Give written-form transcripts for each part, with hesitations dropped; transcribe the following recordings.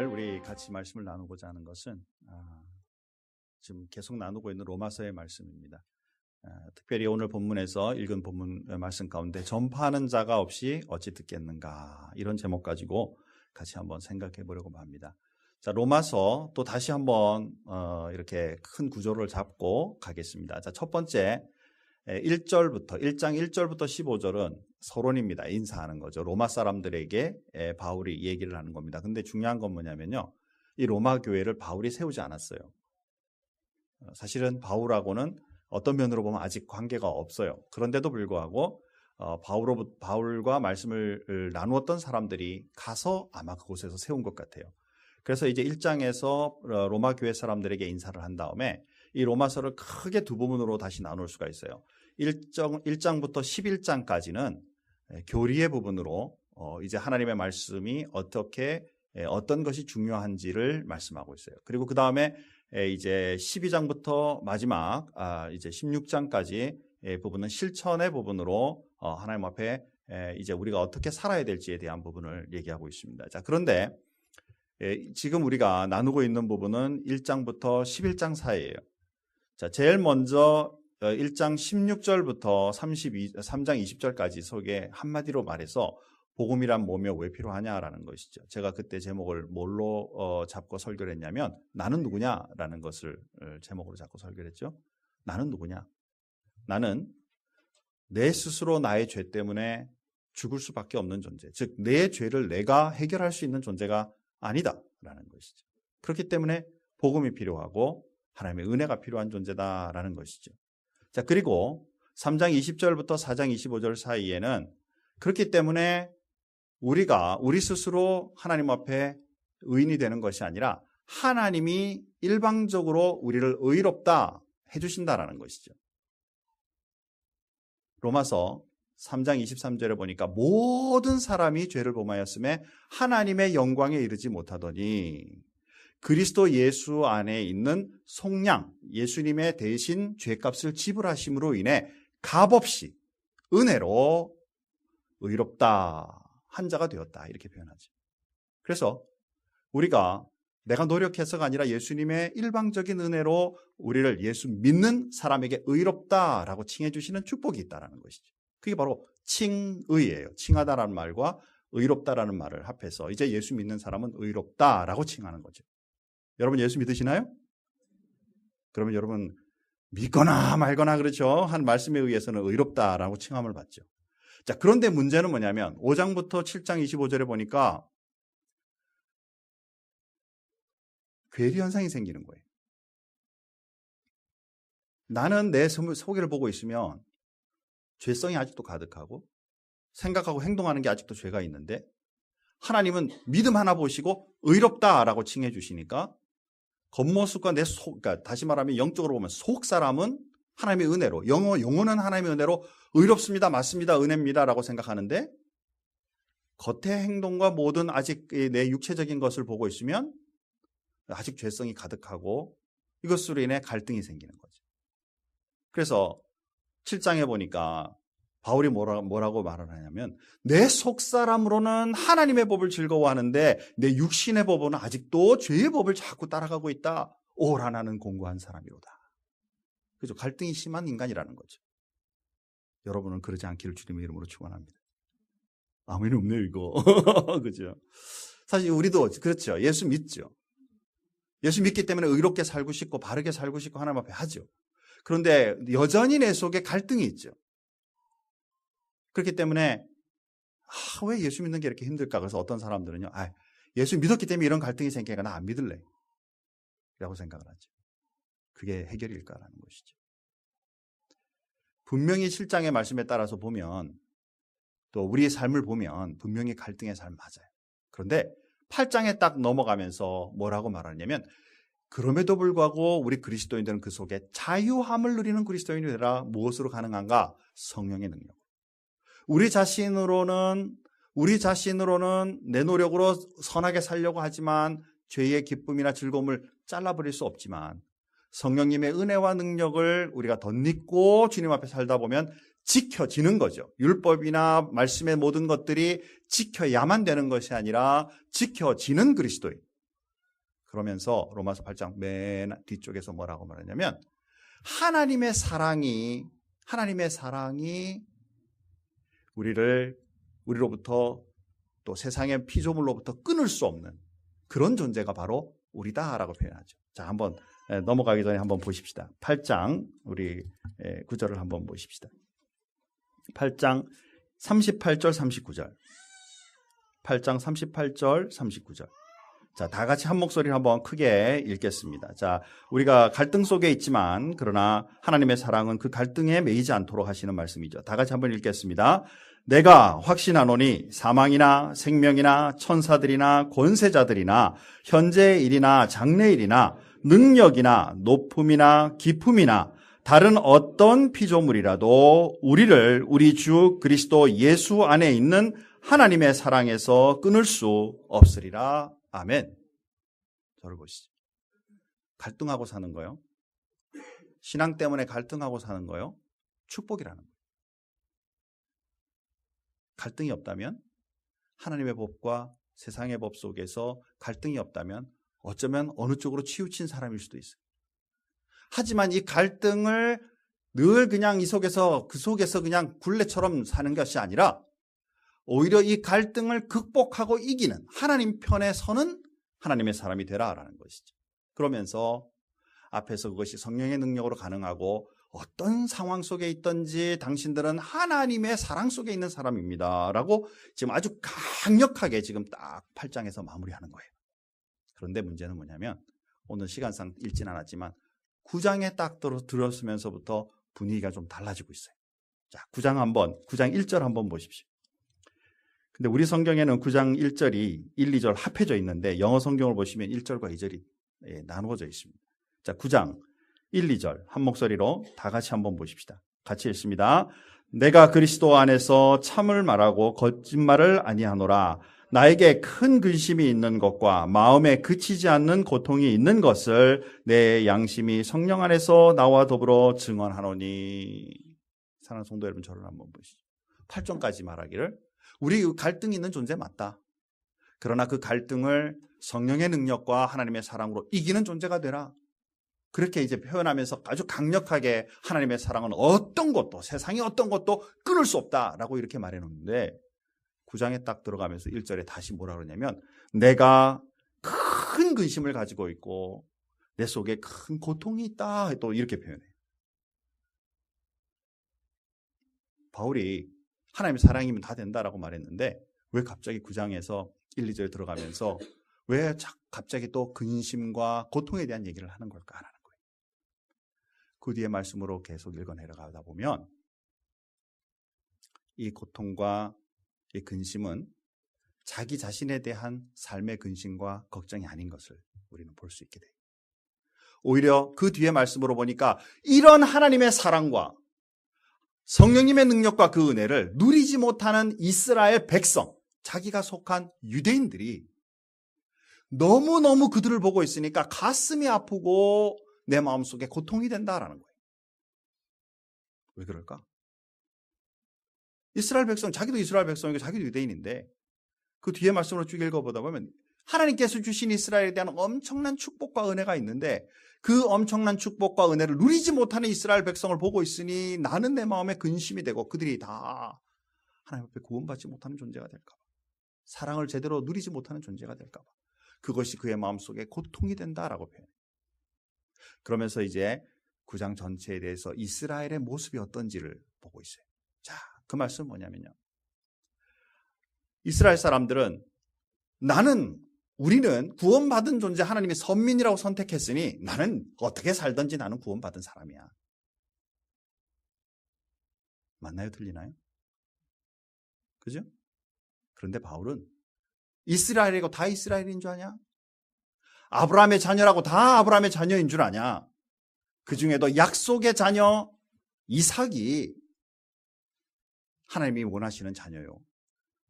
오늘 우리 같이 말씀을 나누고자 하는 것은 지금 계속 나누고 있는 로마서의 말씀입니다. 특별히 오늘 본문에서 읽은 본문 말씀 가운데 전파하는 자가 없이 어찌 듣겠는가, 이런 제목 가지고 같이 한번 생각해 보려고 합니다. 자, 로마서 또 다시 한번 이렇게 큰 구조를 잡고 가겠습니다. 자, 첫 번째 1장 1절부터 15절은 서론입니다. 인사하는 거죠. 로마 사람들에게 바울이 얘기를 하는 겁니다. 근데 중요한 건 뭐냐면요, 이 로마 교회를 바울이 세우지 않았어요. 사실은 바울하고는 어떤 면으로 보면 아직 관계가 없어요. 그런데도 불구하고 바울과 말씀을 나누었던 사람들이 가서 아마 그곳에서 세운 것 같아요. 그래서 이제 1장에서 로마 교회 사람들에게 인사를 한 다음에 이 로마서를 크게 두 부분으로 다시 나눌 수가 있어요. 1장부터 11장까지는 교리의 부분으로 이제 하나님의 말씀이 어떤 것이 중요한지를 말씀하고 있어요. 그리고 그 다음에 이제 12장부터 마지막 이제 16장까지 부분은 실천의 부분으로 하나님 앞에 이제 우리가 어떻게 살아야 될지에 대한 부분을 얘기하고 있습니다. 자, 그런데 지금 우리가 나누고 있는 부분은 1장부터 11장 사이예요. 자, 제일 먼저 1장 16절부터 3장 20절까지 속에 한마디로 말해서 복음이란 뭐며 왜 필요하냐라는 것이죠. 제가 그때 제목을 뭘로 잡고 설교를 했냐면 나는 누구냐라는 것을 제목으로 잡고 설교를 했죠. 나는 누구냐? 나는 내 스스로 나의 죄 때문에 죽을 수밖에 없는 존재, 즉 내 죄를 내가 해결할 수 있는 존재가 아니다라는 것이죠. 그렇기 때문에 복음이 필요하고 하나님의 은혜가 필요한 존재다라는 것이죠. 자, 그리고 3장 20절부터 4장 25절 사이에는 그렇기 때문에 우리 스스로 하나님 앞에 의인이 되는 것이 아니라 하나님이 일방적으로 우리를 의롭다 해주신다라는 것이죠. 로마서 3장 23절에 보니까 모든 사람이 죄를 범하였음에 하나님의 영광에 이르지 못하더니 그리스도 예수 안에 있는 속량, 예수님의 대신 죄값을 지불하심으로 인해 값없이 은혜로 의롭다 한 자가 되었다, 이렇게 표현하죠. 그래서 우리가 내가 노력해서가 아니라 예수님의 일방적인 은혜로 우리를 예수 믿는 사람에게 의롭다라고 칭해 주시는 축복이 있다는 것이죠. 그게 바로 칭의예요. 칭하다라는 말과 의롭다라는 말을 합해서 이제 예수 믿는 사람은 의롭다라고 칭하는 거죠. 여러분 예수 믿으시나요? 그러면 여러분 믿거나 말거나 그렇죠, 한 말씀에 의해서는 의롭다라고 칭함을 받죠. 자, 그런데 문제는 뭐냐면 5장부터 7장 25절에 보니까 괴리 현상이 생기는 거예요. 나는 내 속을 보고 있으면 죄성이 아직도 가득하고 생각하고 행동하는 게 아직도 죄가 있는데 하나님은 믿음 하나 보시고 의롭다라고 칭해 주시니까 겉모습과 내 속, 그러니까 다시 말하면 영적으로 보면 속 사람은 하나님의 은혜로, 영혼은 하나님의 은혜로 의롭습니다, 맞습니다, 은혜입니다라고 생각하는데 겉의 행동과 모든 아직 내 육체적인 것을 보고 있으면 아직 죄성이 가득하고 이것으로 인해 갈등이 생기는 거죠. 그래서 7장에 보니까 바울이 뭐라고 말을 하냐면 내 속사람으로는 하나님의 법을 즐거워하는데 내 육신의 법은 아직도 죄의 법을 자꾸 따라가고 있다. 오라 나는 공고한 사람이로다. 그죠? 갈등이 심한 인간이라는 거죠. 여러분은 그러지 않기를 주님의 이름으로 축원합니다. 아멘이 없네요 이거. 그죠? 사실 우리도 그렇죠. 예수 믿죠. 예수 믿기 때문에 의롭게 살고 싶고 바르게 살고 싶고 하나님 앞에 하죠. 그런데 여전히 내 속에 갈등이 있죠. 그렇기 때문에 왜 예수 믿는 게 이렇게 힘들까? 그래서 어떤 사람들은요, 예수 믿었기 때문에 이런 갈등이 생기니까 나 안 믿을래 라고 생각을 하죠. 그게 해결일까라는 것이죠. 분명히 7장의 말씀에 따라서 보면 또 우리의 삶을 보면 분명히 갈등의 삶 맞아요. 그런데 8장에 딱 넘어가면서 뭐라고 말하냐면 그럼에도 불구하고 우리 그리스도인들은 그 속에 자유함을 누리는 그리스도인이 되라. 무엇으로 가능한가? 성령의 능력. 우리 자신으로는 내 노력으로 선하게 살려고 하지만 죄의 기쁨이나 즐거움을 잘라버릴 수 없지만 성령님의 은혜와 능력을 우리가 덧입고 주님 앞에 살다 보면 지켜지는 거죠. 율법이나 말씀의 모든 것들이 지켜야만 되는 것이 아니라 지켜지는 그리스도인. 그러면서 로마서 8장 맨 뒤쪽에서 뭐라고 말하냐면 하나님의 사랑이 우리로부터 또 세상의 피조물로부터 끊을 수 없는 그런 존재가 바로 우리다라고 표현하죠. 자, 한번 넘어가기 전에 한번 보십시다. 8장 우리 구절을 한번 보십시다. 8장 38절 39절. 8장 38절 39절. 자, 다 같이 한 목소리로 한번 크게 읽겠습니다. 자, 우리가 갈등 속에 있지만 그러나 하나님의 사랑은 그 갈등에 매이지 않도록 하시는 말씀이죠. 다 같이 한번 읽겠습니다. 내가 확신하노니 사망이나 생명이나 천사들이나 권세자들이나 현재의 일이나 장래의 일이나 능력이나 높음이나 깊음이나 다른 어떤 피조물이라도 우리를 우리 주 그리스도 예수 안에 있는 하나님의 사랑에서 끊을 수 없으리라. 아멘. 저를 보시죠. 갈등하고 사는 거요. 신앙 때문에 갈등하고 사는 거요. 축복이라는 거예요. 갈등이 없다면 하나님의 법과 세상의 법 속에서 갈등이 없다면 어쩌면 어느 쪽으로 치우친 사람일 수도 있어요. 하지만 이 갈등을 늘 그냥 그 속에서 그냥 굴레처럼 사는 것이 아니라 오히려 이 갈등을 극복하고 이기는 하나님 편에 서는 하나님의 사람이 되라라는 것이죠. 그러면서 앞에서 그것이 성령의 능력으로 가능하고 어떤 상황 속에 있든지 당신들은 하나님의 사랑 속에 있는 사람입니다 라고 지금 아주 강력하게 지금 딱 8장에서 마무리하는 거예요. 그런데 문제는 뭐냐면 오늘 시간상 읽진 않았지만 9장에 딱 들었으면서부터 분위기가 좀 달라지고 있어요. 자, 9장 1절 한번 보십시오. 근데 우리 성경에는 9장 1절이 1, 2절 합해져 있는데 영어 성경을 보시면 1절과 2절이 나누어져 있습니다. 자, 9장 1, 2절 한 목소리로 다 같이 한번 보십시다. 같이 읽습니다. 내가 그리스도 안에서 참을 말하고 거짓말을 아니하노라. 나에게 큰 근심이 있는 것과 마음에 그치지 않는 고통이 있는 것을 내 양심이 성령 안에서 나와 더불어 증언하노니. 사랑하는 성도 여러분, 저를 한번 보시죠. 8절까지 말하기를 우리 갈등이 있는 존재 맞다. 그러나 그 갈등을 성령의 능력과 하나님의 사랑으로 이기는 존재가 되라. 그렇게 이제 표현하면서 아주 강력하게 하나님의 사랑은 어떤 것도 세상의 어떤 것도 끊을 수 없다라고 이렇게 말해놓는데 9장에 딱 들어가면서 1절에 다시 뭐라 그러냐면 내가 큰 근심을 가지고 있고 내 속에 큰 고통이 있다 또 이렇게 표현해요. 바울이 하나님의 사랑이면 다 된다라고 말했는데 왜 갑자기 9장에서 1, 2절 들어가면서 왜 갑자기 또 근심과 고통에 대한 얘기를 하는 걸까라는 거예요. 그 뒤에 말씀으로 계속 읽어 내려가다 보면 이 고통과 이 근심은 자기 자신에 대한 삶의 근심과 걱정이 아닌 것을 우리는 볼 수 있게 돼요. 오히려 그 뒤에 말씀으로 보니까 이런 하나님의 사랑과 성령님의 능력과 그 은혜를 누리지 못하는 이스라엘 백성, 자기가 속한 유대인들이 너무너무 그들을 보고 있으니까 가슴이 아프고 내 마음속에 고통이 된다라는 거예요. 왜 그럴까? 이스라엘 백성, 자기도 이스라엘 백성이고 자기도 유대인인데 그 뒤에 말씀으로 쭉 읽어보다 보면 하나님께서 주신 이스라엘에 대한 엄청난 축복과 은혜가 있는데 그 엄청난 축복과 은혜를 누리지 못하는 이스라엘 백성을 보고 있으니 나는 내 마음에 근심이 되고 그들이 다 하나님 앞에 구원받지 못하는 존재가 될까 봐, 사랑을 제대로 누리지 못하는 존재가 될까 봐 그것이 그의 마음속에 고통이 된다라고 표현해요. 그러면서 이제 9장 전체에 대해서 이스라엘의 모습이 어떤지를 보고 있어요. 자, 그 말씀은 뭐냐면요, 이스라엘 사람들은 우리는 구원받은 존재 하나님이 선민이라고 선택했으니 나는 어떻게 살든지 나는 구원받은 사람이야. 맞나요? 틀리나요? 그죠? 그런데 바울은 이스라엘이고 다 이스라엘인 줄 아냐? 아브라함의 자녀라고 다 아브라함의 자녀인 줄 아냐? 그 중에도 약속의 자녀 이삭이 하나님이 원하시는 자녀요.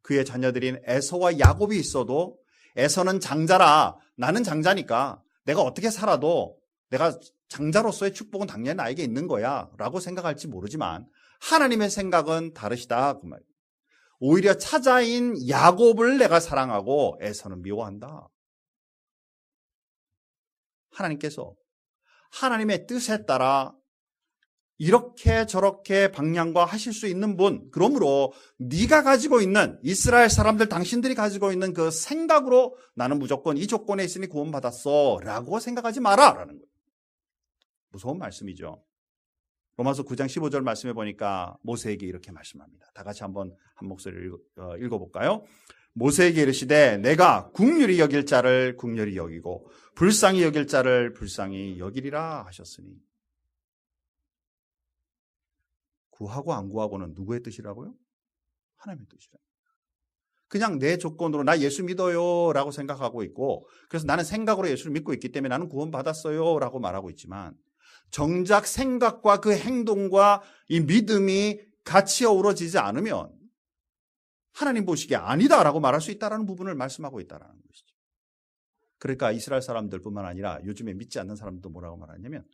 그의 자녀들인 에서와 야곱이 있어도 에서는 장자라, 나는 장자니까 내가 어떻게 살아도 내가 장자로서의 축복은 당연히 나에게 있는 거야 라고 생각할지 모르지만 하나님의 생각은 다르시다 그 말이에요. 오히려 차자인 야곱을 내가 사랑하고 에서는 미워한다. 하나님께서 하나님의 뜻에 따라 이렇게 저렇게 방향과 하실 수 있는 분, 그러므로 네가 가지고 있는 이스라엘 사람들 당신들이 가지고 있는 그 생각으로 나는 무조건 이 조건에 있으니 구원받았어 라고 생각하지 마라 라는 거예요. 무서운 말씀이죠. 로마서 9장 15절 말씀해 보니까 모세에게 이렇게 말씀합니다. 다 같이 한번 한 목소리를 읽어볼까요? 모세에게 이르시되 내가 긍휼히 여길 자를 긍휼히 여기고 불쌍히 여길 자를 불쌍히 여기리라 하셨으니. 구하고 안 구하고는 누구의 뜻이라고요? 하나님의 뜻이라. 그냥 내 조건으로 나 예수 믿어요 라고 생각하고 있고, 그래서 나는 생각으로 예수를 믿고 있기 때문에 나는 구원받았어요 라고 말하고 있지만, 정작 생각과 그 행동과 이 믿음이 같이 어우러지지 않으면 하나님 보시기에 아니다라고 말할 수 있다는 부분을 말씀하고 있다는 것이죠. 그러니까 이스라엘 사람들뿐만 아니라 요즘에 믿지 않는 사람들도 뭐라고 말하냐면,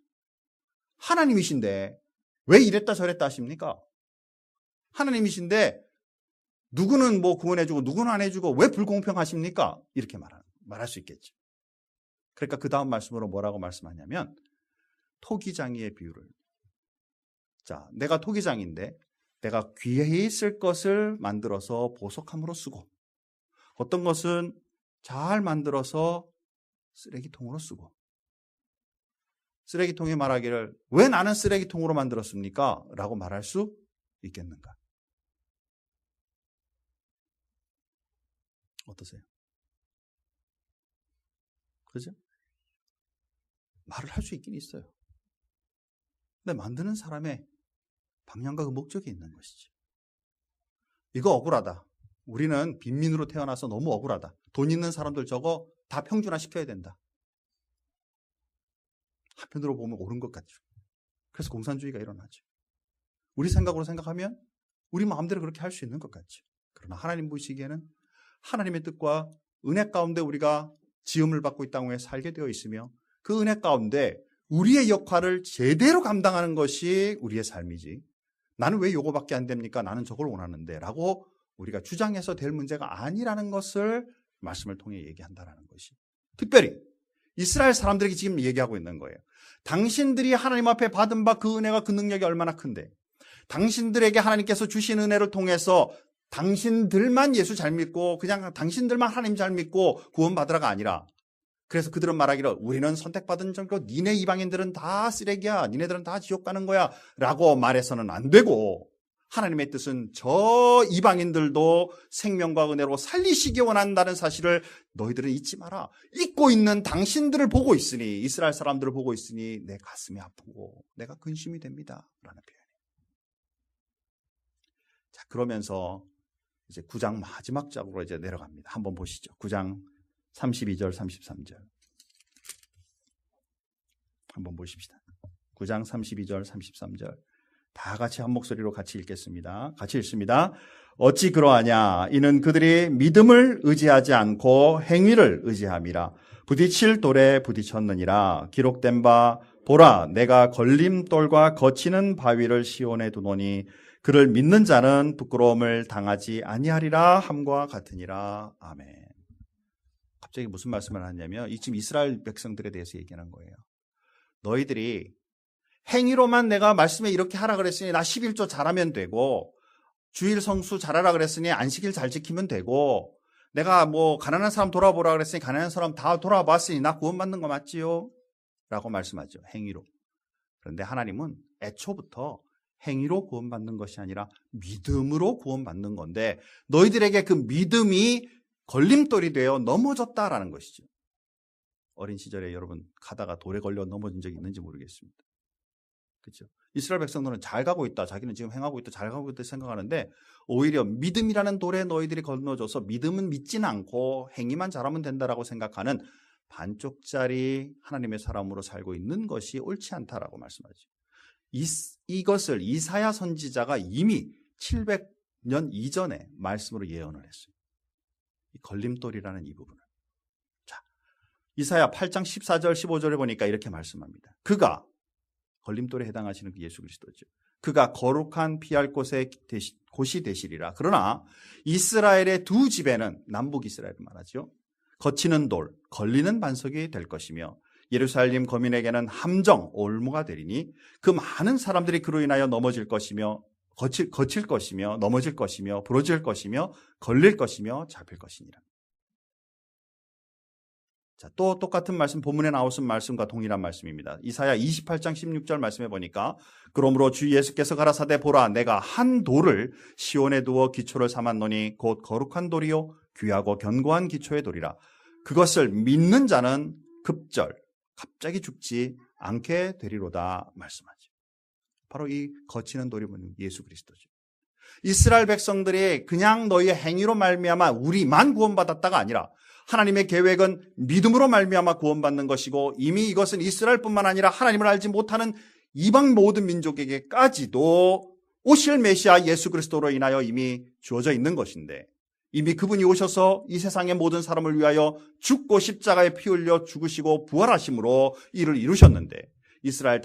하나님이신데 왜 이랬다 저랬다 하십니까? 하나님이신데 누구는 뭐 구원해주고 누구는 안 해주고 왜 불공평하십니까? 이렇게 말할 수 있겠죠. 그러니까 그 다음 말씀으로 뭐라고 말씀하냐면, 토기장이의 비유를. 자, 내가 토기장인데 내가 귀히 쓸 것을 만들어서 보석함으로 쓰고, 어떤 것은 잘 만들어서 쓰레기통으로 쓰고, 쓰레기통이 말하기를 왜 나는 쓰레기통으로 만들었습니까? 라고 말할 수 있겠는가? 어떠세요? 그죠? 말을 할 수 있긴 있어요. 근데 만드는 사람의 방향과 그 목적이 있는 것이지. 이거 억울하다. 우리는 빈민으로 태어나서 너무 억울하다. 돈 있는 사람들 저거 다 평준화 시켜야 된다. 한편으로 보면 옳은 것 같죠. 그래서 공산주의가 일어나죠. 우리 생각으로 생각하면 우리 마음대로 그렇게 할 수 있는 것 같죠. 그러나 하나님 보시기에는 하나님의 뜻과 은혜 가운데 우리가 지음을 받고 이 땅에 살게 되어 있으며, 그 은혜 가운데 우리의 역할을 제대로 감당하는 것이 우리의 삶이지, 나는 왜 요거밖에 안 됩니까? 나는 저걸 원하는데 라고 우리가 주장해서 될 문제가 아니라는 것을 말씀을 통해 얘기한다는 것이, 특별히 이스라엘 사람들에게 지금 얘기하고 있는 거예요. 당신들이 하나님 앞에 받은 바 그 은혜가 그 능력이 얼마나 큰데, 당신들에게 하나님께서 주신 은혜를 통해서 당신들만 예수 잘 믿고 그냥 당신들만 하나님 잘 믿고 구원받으라가 아니라, 그래서 그들은 말하기를 우리는 선택받은 자고 니네 이방인들은 다 쓰레기야, 니네들은 다 지옥 가는 거야 라고 말해서는 안 되고, 하나님의 뜻은 저 이방인들도 생명과 은혜로 살리시기 원한다는 사실을 너희들은 잊지 마라. 잊고 있는 당신들을 보고 있으니, 이스라엘 사람들을 보고 있으니 내 가슴이 아프고 내가 근심이 됩니다 라는 표현이에요. 자, 그러면서 이제 9장 마지막 장으로 이제 내려갑니다. 한번 보시죠. 9장 32절 33절 한번 보십시다. 9장 32절 33절 다 같이 한 목소리로 같이 읽겠습니다. 같이 읽습니다. 어찌 그러하냐? 이는 그들이 믿음을 의지하지 않고 행위를 의지함이라. 부딪힐 돌에 부딪혔느니라. 기록된 바 보라, 내가 걸림돌과 거치는 바위를 시온에 두노니 그를 믿는 자는 부끄러움을 당하지 아니하리라 함과 같으니라. 아멘. 갑자기 무슨 말씀을 하냐면, 지금 이스라엘 백성들에 대해서 얘기하는 거예요. 너희들이 행위로만 내가 말씀에 이렇게 하라 그랬으니 나 11조 잘하면 되고, 주일 성수 잘하라 그랬으니 안식일 잘 지키면 되고, 내가 뭐 가난한 사람 돌아보라 그랬으니 가난한 사람 다 돌아봤으니 나 구원받는 거 맞지요? 라고 말씀하죠. 행위로. 그런데 하나님은 애초부터 행위로 구원받는 것이 아니라 믿음으로 구원받는 건데, 너희들에게 그 믿음이 걸림돌이 되어 넘어졌다라는 것이죠. 어린 시절에 여러분 가다가 돌에 걸려 넘어진 적이 있는지 모르겠습니다. 그렇죠? 이스라엘 백성들은 잘 가고 있다, 자기는 지금 행하고 있다, 잘 가고 있다 생각하는데, 오히려 믿음이라는 돌에 너희들이 건너져서 믿음은 믿지는 않고 행위만 잘하면 된다라고 생각하는 반쪽짜리 하나님의 사람으로 살고 있는 것이 옳지 않다라고 말씀하죠. 이것을 이사야 선지자가 이미 700년 이전에 말씀으로 예언을 했어요. 이 걸림돌이라는 이 부분을. 자, 이사야 8장 14절 15절에 보니까 이렇게 말씀합니다. 그가, 걸림돌에 해당하시는 그 예수 그리스도죠. 그가 거룩한 피할 곳이 되시리라. 그러나 이스라엘의 두 집에는, 남북 이스라엘을 말하죠, 거치는 돌, 걸리는 반석이 될 것이며 예루살렘 거민에게는 함정, 올무가 되리니 그 많은 사람들이 그로 인하여 넘어질 것이며 거칠 것이며 넘어질 것이며 부러질 것이며 걸릴 것이며 잡힐 것이니라. 자, 또 똑같은 말씀, 본문에 나오신 말씀과 동일한 말씀입니다. 이사야 28장 16절 말씀해 보니까 그러므로 주 예수께서 가라사대 보라 내가 한 돌을 시온에 두어 기초를 삼았노니 곧 거룩한 돌이요 귀하고 견고한 기초의 돌이라. 그것을 믿는 자는 갑자기 죽지 않게 되리로다 말씀하죠. 바로 이 거치는 돌이 뭐냐면 예수 그리스도죠. 이스라엘 백성들이 그냥 너희의 행위로 말미암아 우리만 구원받았다가 아니라 하나님의 계획은 믿음으로 말미암아 구원받는 것이고 이미 이것은 이스라엘뿐만 아니라 하나님을 알지 못하는 이방 모든 민족에게까지도 오실 메시아 예수 그리스도로 인하여 이미 주어져 있는 것인데 이미 그분이 오셔서 이 세상의 모든 사람을 위하여 죽고 십자가에 피 흘려 죽으시고 부활하심으로 이를 이루셨는데 이스라엘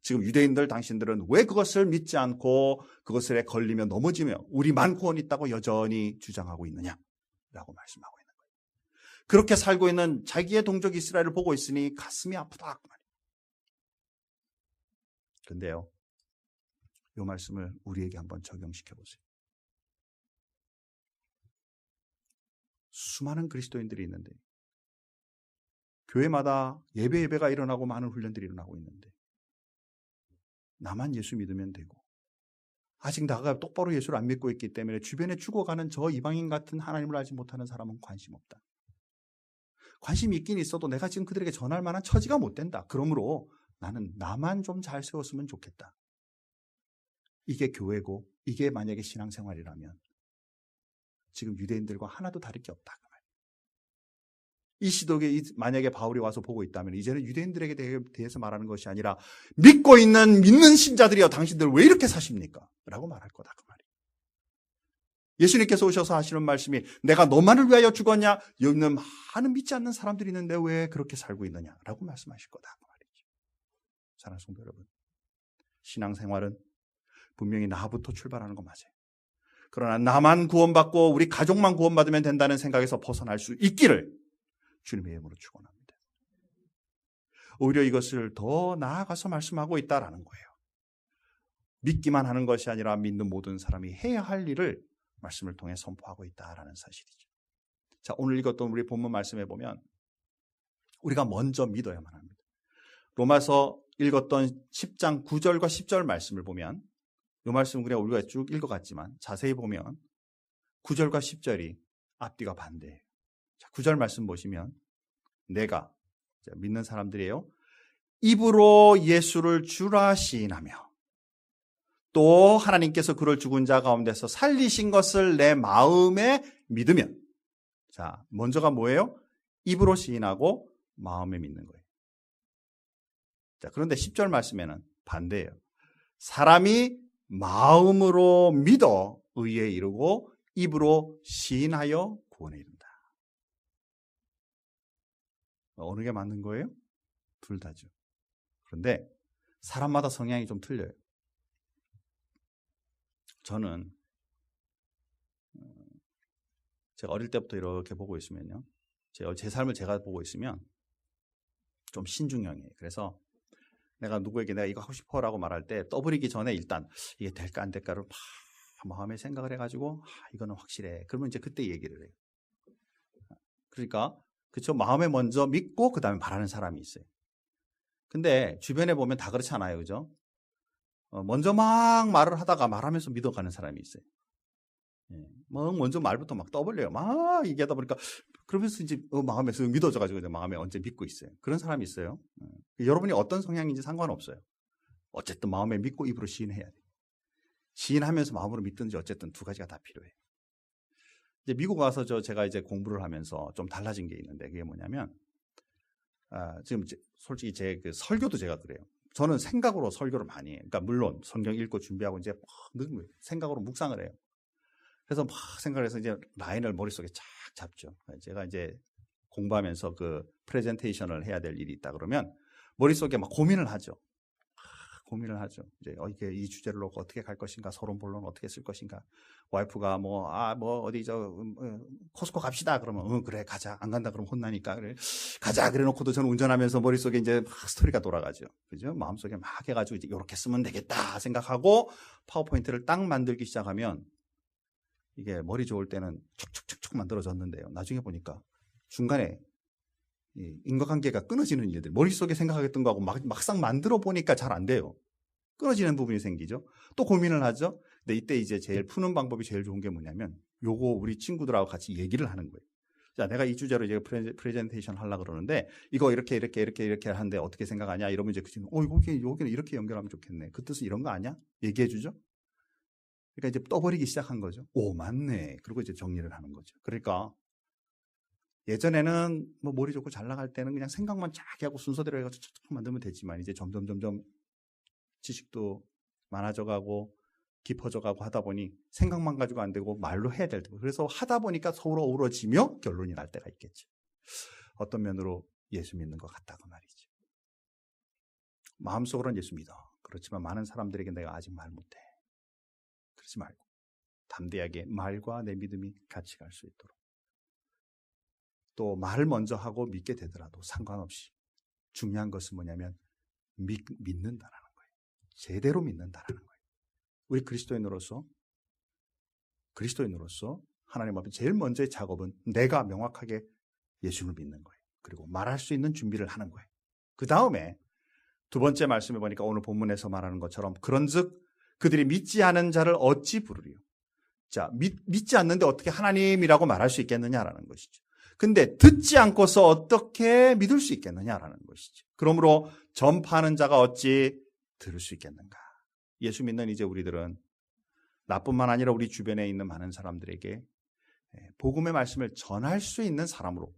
지금 유대인들 당신들은 왜 그것을 믿지 않고 그것에 걸리며 넘어지며 우리만 구원 있다고 여전히 주장하고 있느냐라고 말씀하고 있는 거예요. 그렇게 살고 있는 자기의 동족 이스라엘을 보고 있으니 가슴이 아프다. 그런데요, 이 말씀을 우리에게 한번 적용시켜 보세요. 수많은 그리스도인들이 있는데 교회마다 예배가 일어나고 많은 훈련들이 일어나고 있는데 나만 예수 믿으면 되고 아직 나가 똑바로 예수를 안 믿고 있기 때문에 주변에 죽어가는 저 이방인 같은 하나님을 알지 못하는 사람은 관심 없다. 관심이 있긴 있어도 내가 지금 그들에게 전할 만한 처지가 못 된다. 그러므로 나는 나만 좀 잘 세웠으면 좋겠다. 이게 교회고 이게 만약에 신앙생활이라면 지금 유대인들과 하나도 다를 게 없다. 이 시독에 만약에 바울이 와서 보고 있다면 이제는 유대인들에게 대해서 말하는 것이 아니라 믿는 신자들이여 당신들 왜 이렇게 사십니까? 라고 말할 거다. 그 말이에요. 예수님께서 오셔서 하시는 말씀이 내가 너만을 위하여 죽었냐? 여기 있는 많은 믿지 않는 사람들이 있는데 왜 그렇게 살고 있느냐? 라고 말씀하실 거다. 그 말이죠. 사랑하는 성도 여러분, 신앙생활은 분명히 나부터 출발하는 거 맞아요. 그러나 나만 구원받고 우리 가족만 구원받으면 된다는 생각에서 벗어날 수 있기를 주님의 이름으로 축원합니다. 오히려 이것을 더 나아가서 말씀하고 있다라는 거예요. 믿기만 하는 것이 아니라 믿는 모든 사람이 해야 할 일을 말씀을 통해 선포하고 있다라는 사실이죠. 자, 오늘 읽었던 우리 본문 말씀에 보면 우리가 먼저 믿어야만 합니다. 로마서 읽었던 10장 9절과 10절 말씀을 보면 이 말씀 그냥 우리가 쭉 읽어갔지만 자세히 보면 9절과 10절이 앞뒤가 반대예요. 자, 9절 말씀 보시면 내가 믿는 사람들이에요. 입으로 예수를 주라 시인하며 또 하나님께서 그를 죽은 자 가운데서 살리신 것을 내 마음에 믿으면 자, 먼저가 뭐예요? 입으로 시인하고 마음에 믿는 거예요. 자, 그런데 10절 말씀에는 반대예요. 사람이 마음으로 믿어 의에 이르고 입으로 시인하여 구원에 이른다. 어느 게 맞는 거예요? 둘 다죠. 그런데 사람마다 성향이 좀 틀려요. 저는 제가 어릴 때부터 이렇게 보고 있으면요. 제 삶을 제가 보고 있으면 좀 신중형이에요. 그래서 내가 누구에게 내가 이거 하고 싶어라고 말할 때 떠버리기 전에 일단 이게 될까 안 될까를 마음에 생각을 해가지고 이거는 확실해. 그러면 이제 그때 얘기를 해요. 그러니까 그렇죠. 마음에 먼저 믿고 그 다음에 말하는 사람이 있어요. 근데 주변에 보면 다 그렇지 않아요. 그죠? 먼저 막 말을 하다가 말하면서 믿어가는 사람이 있어요. 막 먼저 말부터 막 떠벌려요. 막 얘기하다 보니까 그러면서 이제 마음에서 믿어져가지고 이제 마음에 언제 믿고 있어요. 그런 사람이 있어요. 여러분이 어떤 성향인지 상관없어요. 어쨌든 마음에 믿고 입으로 시인해야 돼요. 시인하면서 마음으로 믿든지 어쨌든 두 가지가 다 필요해요. 이제 미국 와서 제가 이제 공부를 하면서 좀 달라진 게 있는데 그게 뭐냐면 지금 솔직히 제 그 설교도 제가 그래요. 저는 생각으로 설교를 많이 해요. 그러니까 물론 성경 읽고 준비하고 이제 생각으로 묵상을 해요. 그래서 막 생각을 해서 이제 라인을 머릿속에 쫙 잡죠. 제가 이제 공부하면서 그 프레젠테이션을 해야 될 일이 있다 그러면 머릿속에 막 고민을 하죠. 고민을 하죠. 이제 이게 이 주제를 놓고 어떻게 갈 것인가, 서론 본론 어떻게 쓸 것인가. 와이프가 어디 코스코 갑시다 그러면 그래 가자. 안 간다 그러면 혼나니까 그래 가자 그래 놓고도 저는 운전하면서 머릿속에 이제 막 스토리가 돌아가죠. 그죠? 마음속에 막 해가지고 이제 이렇게 쓰면 되겠다 생각하고 파워포인트를 딱 만들기 시작하면 이게 머리 좋을 때는 촉촉촉촉 만들어졌는데요. 나중에 보니까 중간에 인과관계가 끊어지는 일들, 머릿속에 생각했던 거하고 막상 만들어 보니까 잘 안 돼요. 끊어지는 부분이 생기죠. 또 고민을 하죠. 근데 이때 이제 제일 푸는 방법이 제일 좋은 게 뭐냐면 요거 우리 친구들하고 같이 얘기를 하는 거예요. 자, 내가 이 주제로 이제 프레젠테이션 하려고 그러는데 이거 이렇게 하는데 어떻게 생각하냐? 이러면 이제 그 친구, 여기는 이렇게 연결하면 좋겠네. 그 뜻은 이런 거 아니야? 얘기해 주죠. 그러니까 이제 떠버리기 시작한 거죠. 오, 맞네. 그리고 이제 정리를 하는 거죠. 그러니까 예전에는 머리 좋고 잘 나갈 때는 그냥 생각만 쫙 하고 순서대로 해가지고 쫙 만들면 되지만 이제 점점 지식도 많아져 가고 깊어져 가고 하다 보니 생각만 가지고 안 되고 말로 해야 될 테고 그래서 하다 보니까 서로 어우러지며 결론이 날 때가 있겠죠. 어떤 면으로 예수 믿는 것 같다고 말이죠. 마음속으로는 예수 믿어. 그렇지만 많은 사람들에게 내가 아직 말 못해. 그러지 말고 담대하게 말과 내 믿음이 같이 갈 수 있도록 또 말을 먼저 하고 믿게 되더라도 상관없이 중요한 것은 뭐냐면 믿는다라는 거예요. 제대로 믿는다라는 거예요. 우리 그리스도인으로서 하나님 앞에 제일 먼저의 작업은 내가 명확하게 예수를 믿는 거예요. 그리고 말할 수 있는 준비를 하는 거예요. 그 다음에 두 번째 말씀해 보니까 오늘 본문에서 말하는 것처럼 그런즉 그들이 믿지 않은 자를 어찌 부르리요. 자, 믿지 않는데 어떻게 하나님이라고 말할 수 있겠느냐라는 것이죠. 근데 듣지 않고서 어떻게 믿을 수 있겠느냐라는 것이죠. 그러므로 전파하는 자가 어찌 들을 수 있겠는가. 예수 믿는 이제 우리들은 나뿐만 아니라 우리 주변에 있는 많은 사람들에게 복음의 말씀을 전할 수 있는 사람으로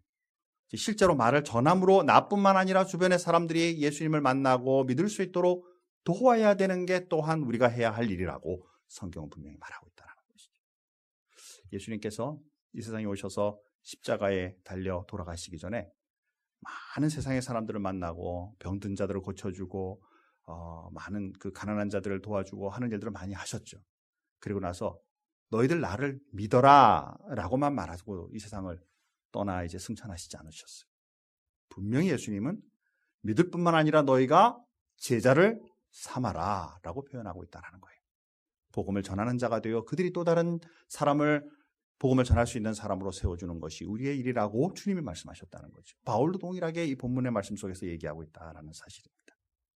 실제로 말을 전함으로 나뿐만 아니라 주변의 사람들이 예수님을 만나고 믿을 수 있도록 도와야 되는 게 또한 우리가 해야 할 일이라고 성경은 분명히 말하고 있다는 것이죠. 예수님께서 이 세상에 오셔서 십자가에 달려 돌아가시기 전에 많은 세상의 사람들을 만나고 병든 자들을 고쳐주고 많은 그 가난한 자들을 도와주고 하는 일들을 많이 하셨죠. 그리고 나서 너희들 나를 믿어라 라고만 말하고 이 세상을 떠나 이제 승천하시지 않으셨어요. 분명히 예수님은 믿을 뿐만 아니라 너희가 제자를 삼아라 라고 표현하고 있다는 거예요. 복음을 전하는 자가 되어 그들이 또 다른 사람을 복음을 전할 수 있는 사람으로 세워주는 것이 우리의 일이라고 주님이 말씀하셨다는 거죠. 바울도 동일하게 이 본문의 말씀 속에서 얘기하고 있다는 사실입니다.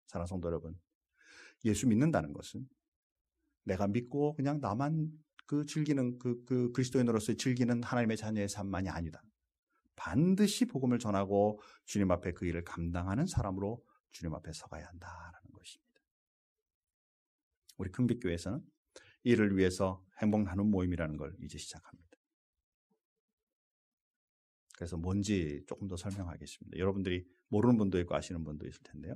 사랑하는 성도 여러분, 예수 믿는다는 것은 내가 믿고 그냥 나만 즐기는 그리스도인으로서 즐기는 하나님의 자녀의 삶만이 아니다. 반드시 복음을 전하고 주님 앞에 그 일을 감당하는 사람으로 주님 앞에 서가야 한다라는 것입니다. 우리 큰빛교회에서는 이를 위해서 행복 나눔 모임이라는 걸 이제 시작합니다. 그래서 뭔지 조금 더 설명하겠습니다. 여러분들이 모르는 분도 있고 아시는 분도 있을 텐데요.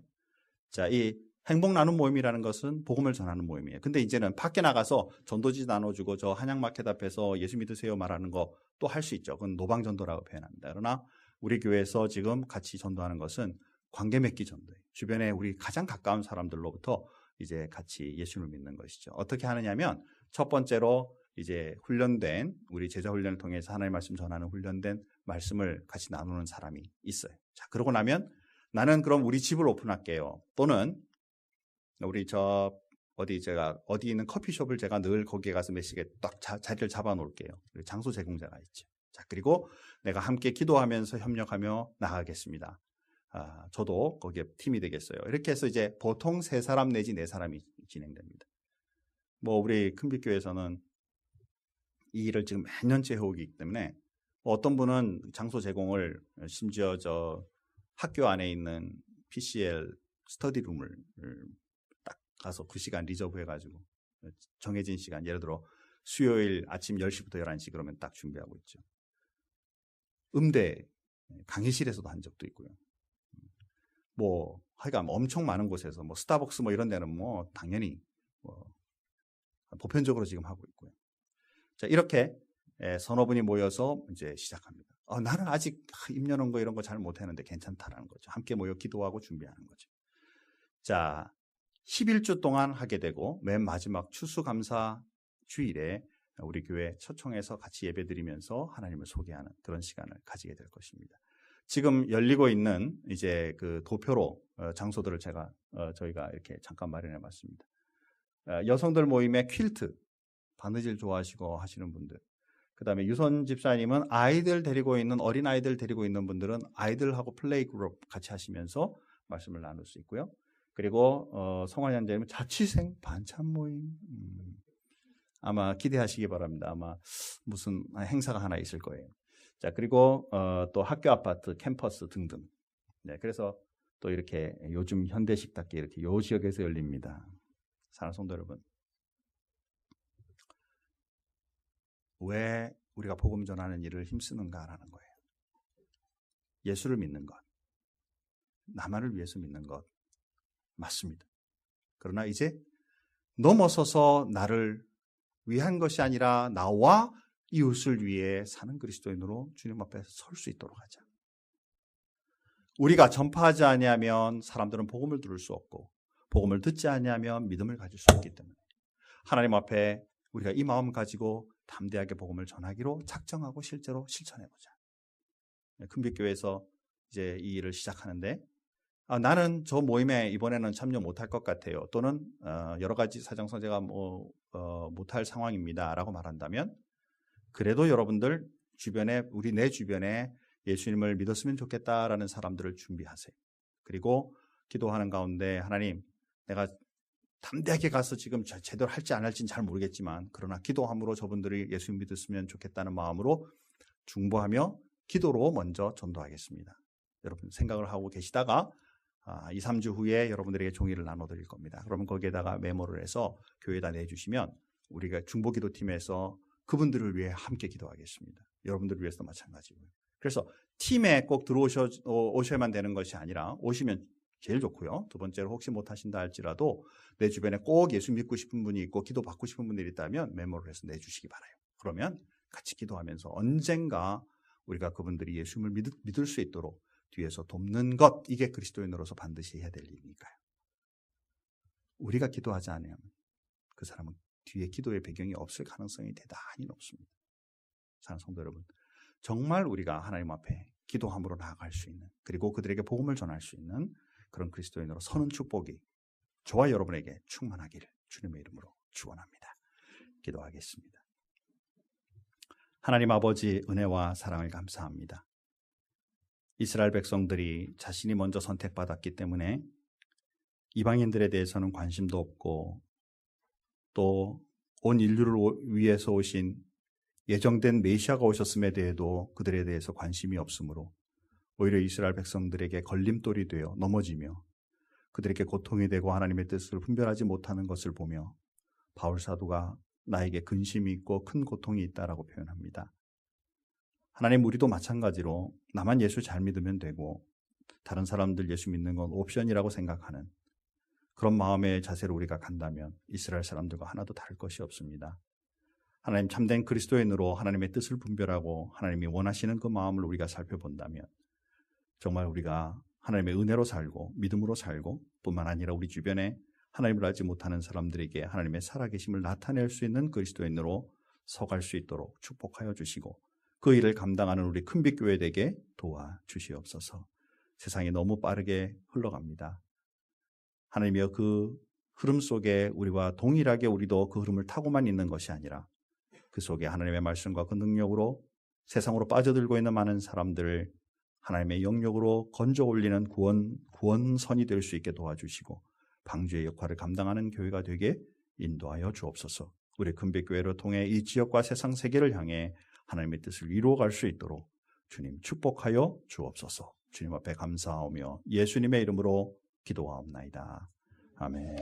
자, 이 행복 나눔 모임이라는 것은 복음을 전하는 모임이에요. 근데 이제는 밖에 나가서 전도지 나눠주고 저 한양마켓 앞에서 예수 믿으세요 말하는 거 또 할 수 있죠. 그건 노방전도라고 표현합니다. 그러나 우리 교회에서 지금 같이 전도하는 것은 관계 맺기 전도예요. 주변에 우리 가장 가까운 사람들로부터 이제 같이 예수를 믿는 것이죠. 어떻게 하느냐면 첫 번째로 이제 훈련된 우리 제자 훈련을 통해서 하나님의 말씀 전하는 훈련된 말씀을 같이 나누는 사람이 있어요. 자, 그러고 나면 나는 그럼 우리 집을 오픈할게요. 또는 우리 어디 있는 커피숍을 제가 늘 거기에 가서 몇 시에 딱 자리를 잡아 놓을게요. 장소 제공자가 있죠. 자, 그리고 내가 함께 기도하면서 협력하며 나가겠습니다. 저도 거기에 팀이 되겠어요. 이렇게 해서 이제 보통 3사람 내지 4사람이 진행됩니다. 우리 큰빛교회에서는 이 일을 지금 몇 년째 해오기 때문에 어떤 분은 장소 제공을 심지어 학교 안에 있는 PCL 스터디룸을 딱 가서 그 시간 리저브 해가지고 정해진 시간, 예를 들어 수요일 아침 10시부터 11시 그러면 딱 준비하고 있죠. 음대 강의실에서도 한 적도 있고요. 하여간 엄청 많은 곳에서 스타벅스 이런 데는 당연히 보편적으로 지금 하고 있고요. 자, 이렇게 서너 분이 모여서 이제 시작합니다. 나는 아직 입 여는 거 이런 거 잘 못하는데 괜찮다라는 거죠. 함께 모여 기도하고 준비하는 거죠. 자, 11주 동안 하게 되고 맨 마지막 추수감사 주일에 우리 교회 초청해서 같이 예배드리면서 하나님을 소개하는 그런 시간을 가지게 될 것입니다. 지금 열리고 있는 이제 그 도표로 장소들을 저희가 이렇게 잠깐 마련해 봤습니다. 여성들 모임의 퀼트, 바느질 좋아하시고 하시는 분들, 그 다음에 유선 집사님은 아이들 데리고 있는, 어린아이들 데리고 있는 분들은 아이들하고 플레이 그룹 같이 하시면서 말씀을 나눌 수 있고요. 그리고 성화년자님은 자취생 반찬 모임, 아마 기대하시기 바랍니다. 아마 무슨 행사가 하나 있을 거예요. 자, 그리고 또 학교 아파트, 캠퍼스 등등. 네, 그래서 또 이렇게 요즘 현대식답게 이렇게 요 지역에서 열립니다. 사랑하는 성도 여러분, 왜 우리가 복음 전하는 일을 힘쓰는가라는 거예요. 예수를 믿는 것, 나만을 위해서 믿는 것 맞습니다. 그러나 이제 넘어서서 나를 위한 것이 아니라 나와 이웃을 위해 사는 그리스도인으로 주님 앞에 설 수 있도록 하자. 우리가 전파하지 아니하면 사람들은 복음을 들을 수 없고, 복음을 듣지 아니하면 믿음을 가질 수 없기 때문에 하나님 앞에 우리가 이 마음 가지고 담대하게 복음을 전하기로 작정하고 실제로 실천해보자. 큰빛교회에서 이제 이 일을 시작하는데, 나는 저 모임에 이번에는 참여 못할 것 같아요. 또는 여러 가지 사정상 제가 못할 상황입니다. 라고 말한다면, 그래도 여러분들 주변에, 내 주변에 예수님을 믿었으면 좋겠다라는 사람들을 준비하세요. 그리고 기도하는 가운데, 하나님, 내가 담대하게 가서 지금 제대로 할지 안 할지는 잘 모르겠지만, 그러나 기도함으로 저분들이 예수님 믿었으면 좋겠다는 마음으로 중보하며 기도로 먼저 전도하겠습니다. 여러분 생각을 하고 계시다가 2, 3주 후에 여러분들에게 종이를 나눠드릴 겁니다. 그러면 거기에다가 메모를 해서 교회에다 내주시면 우리가 중보기도팀에서 그분들을 위해 함께 기도하겠습니다. 여러분들을 위해서도 마찬가지고요. 그래서 팀에 꼭 오셔야만 되는 것이 아니라, 오시면 제일 좋고요. 두 번째로 혹시 못하신다 할지라도 내 주변에 꼭 예수 믿고 싶은 분이 있고 기도 받고 싶은 분들이 있다면 메모를 해서 내주시기 바라요. 그러면 같이 기도하면서 언젠가 우리가 그분들이 예수님을 믿을 수 있도록 뒤에서 돕는 것, 이게 그리스도인으로서 반드시 해야 될 일이니까요. 우리가 기도하지 않으면 그 사람은 뒤에 기도의 배경이 없을 가능성이 대단히 높습니다. 사랑하는 성도 여러분, 정말 우리가 하나님 앞에 기도함으로 나아갈 수 있는, 그리고 그들에게 복음을 전할 수 있는 그런 그리스도인으로 서는 축복이 저와 여러분에게 충만하기를 주님의 이름으로 축원합니다. 기도하겠습니다. 하나님 아버지, 은혜와 사랑을 감사합니다. 이스라엘 백성들이 자신이 먼저 선택받았기 때문에 이방인들에 대해서는 관심도 없고, 또 온 인류를 위해서 오신 예정된 메시아가 오셨음에 대해도 그들에 대해서 관심이 없으므로 오히려 이스라엘 백성들에게 걸림돌이 되어 넘어지며 그들에게 고통이 되고 하나님의 뜻을 분별하지 못하는 것을 보며 바울 사도가 나에게 근심이 있고 큰 고통이 있다라고 표현합니다. 하나님, 우리도 마찬가지로 나만 예수 잘 믿으면 되고 다른 사람들 예수 믿는 건 옵션이라고 생각하는 그런 마음의 자세로 우리가 간다면 이스라엘 사람들과 하나도 다를 것이 없습니다. 하나님, 참된 그리스도인으로 하나님의 뜻을 분별하고 하나님이 원하시는 그 마음을 우리가 살펴본다면 정말 우리가 하나님의 은혜로 살고 믿음으로 살고, 뿐만 아니라 우리 주변에 하나님을 알지 못하는 사람들에게 하나님의 살아계심을 나타낼 수 있는 그리스도인으로 서갈 수 있도록 축복하여 주시고, 그 일을 감당하는 우리 큰빛교회 되게 도와주시옵소서. 세상이 너무 빠르게 흘러갑니다. 하나님이여, 그 흐름 속에 우리와 동일하게 우리도 그 흐름을 타고만 있는 것이 아니라 그 속에 하나님의 말씀과 그 능력으로 세상으로 빠져들고 있는 많은 사람들을 하나님의 영역으로 건져 올리는 구원선이 될 수 있게 도와주시고 방주의 역할을 감당하는 교회가 되게 인도하여 주옵소서. 우리 큰빛교회를 통해 이 지역과 세상 세계를 향해 하나님의 뜻을 이루어갈 수 있도록 주님 축복하여 주옵소서. 주님 앞에 감사하오며 예수님의 이름으로 기도하옵나이다. 아멘.